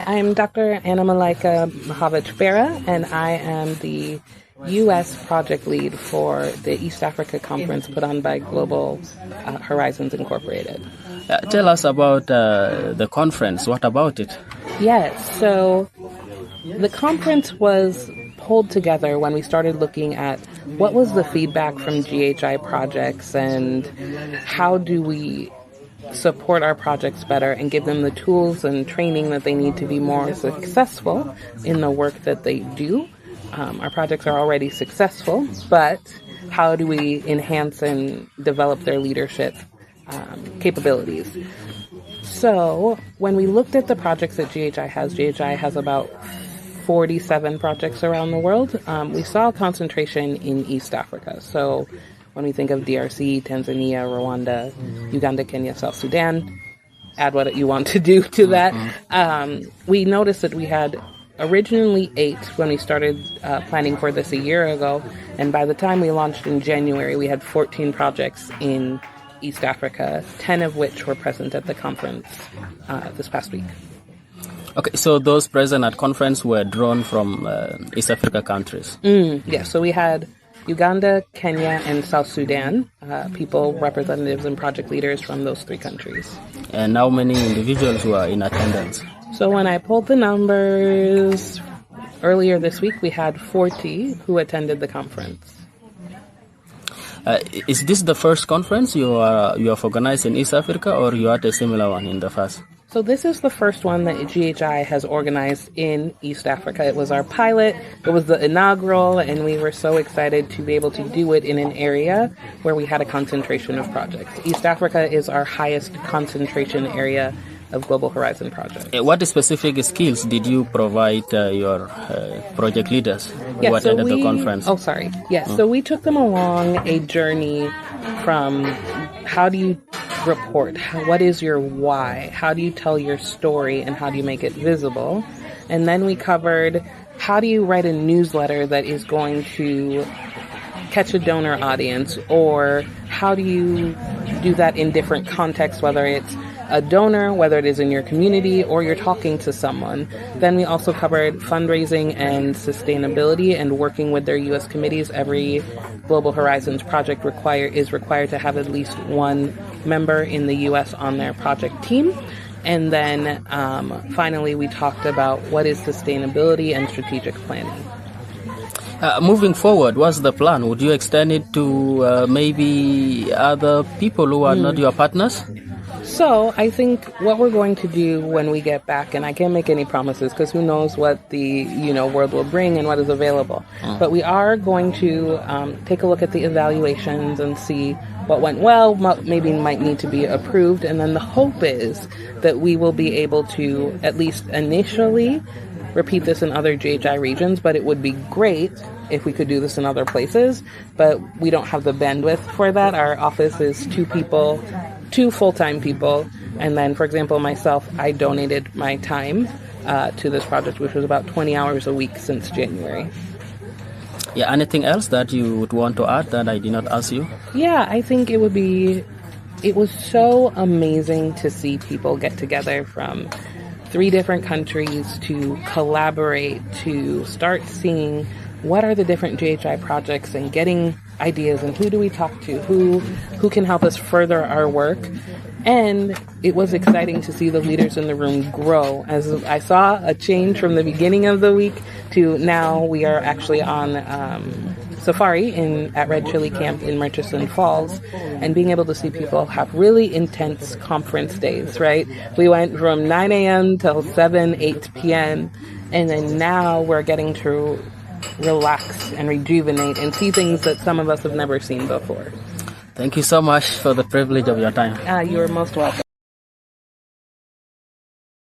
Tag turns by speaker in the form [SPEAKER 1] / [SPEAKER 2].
[SPEAKER 1] I'm Dr. Anna Malaika Muhovich Bera, and I am the U.S. project lead for the East Africa conference put on by Global Horizons Incorporated.
[SPEAKER 2] Tell us about the conference. What about it?
[SPEAKER 1] Yes, so the conference was pulled together when we started looking at what was the feedback from GHI projects and how do we support our projects better and give them the tools and training that they need to be more successful in the work that they do. Our projects are already successful, but how do we enhance and develop their leadership capabilities? So when we looked at the projects that GHI has about 47 projects around the world. We saw a concentration in East Africa. So when we think of DRC, Tanzania, Rwanda, Uganda, Kenya, South Sudan, add what you want to do to that. We noticed that we had originally 8 when we started planning for this a year ago. And by the time we launched in January, we had 14 projects in East Africa, 10 of which were present at the conference this past week.
[SPEAKER 2] Okay, so those present at conference were drawn from East Africa countries?
[SPEAKER 1] Yes, so we had Uganda, Kenya, and South Sudan, people, representatives, and project leaders from those 3 countries.
[SPEAKER 2] And how many individuals were in attendance?
[SPEAKER 1] So when I pulled the numbers earlier this week, we had 40 who attended the conference.
[SPEAKER 2] Is this the first conference you have organized in East Africa, or you had a similar one in the past?
[SPEAKER 1] So this is the first one that GHI has organized in East Africa. It was our pilot, it was the inaugural, and we were so excited to be able to do it in an area where we had a concentration of projects. East Africa is our highest concentration area of Global Horizon projects.
[SPEAKER 2] What specific skills did you provide your project leaders who attended the conference?
[SPEAKER 1] So we took them along a journey from how do you report, what is your why, how do you tell your story, and how do you make it visible. And then we covered how do you write a newsletter that is going to catch a donor audience, or how do you do that in different contexts, whether it's a donor, whether it is in your community, or you're talking to someone. Then we also covered fundraising and sustainability and working with their U.S. committees. Every Global Horizons project is required to have at least one member in the U.S. on their project team. And then finally, we talked about what is sustainability and strategic planning.
[SPEAKER 2] Moving forward, what's the plan? Would you extend it to maybe other people who are not your partners?
[SPEAKER 1] So I think what we're going to do when we get back, and I can't make any promises because who knows what the world will bring and what is available. But we are going to take a look at the evaluations and see what went well, maybe might need to be approved. And then the hope is that we will be able to, at least initially, repeat this in other GHI regions, but it would be great if we could do this in other places, but we don't have the bandwidth for that. Our office is 2 full-time people, and then, for example, myself, I donated my time to this project, which was about 20 hours a week since January.
[SPEAKER 2] Yeah, anything else that you would want to add that I did not ask you?
[SPEAKER 1] Yeah, I think it was so amazing to see people get together from 3 different countries to collaborate, to start seeing what are the different GHI projects and getting ideas and who do we talk to, who can help us further our work. And it was exciting to see the leaders in the room grow. As I saw a change from the beginning of the week to now we are actually on safari at Red Chili Camp in Murchison Falls, and being able to see people have really intense conference days, right? We went from 9 a.m. till 8 p.m. and then now we're getting to relax and rejuvenate and see things that some of us have never seen before.
[SPEAKER 2] Thank you so much for the privilege of your time.
[SPEAKER 1] You're most welcome.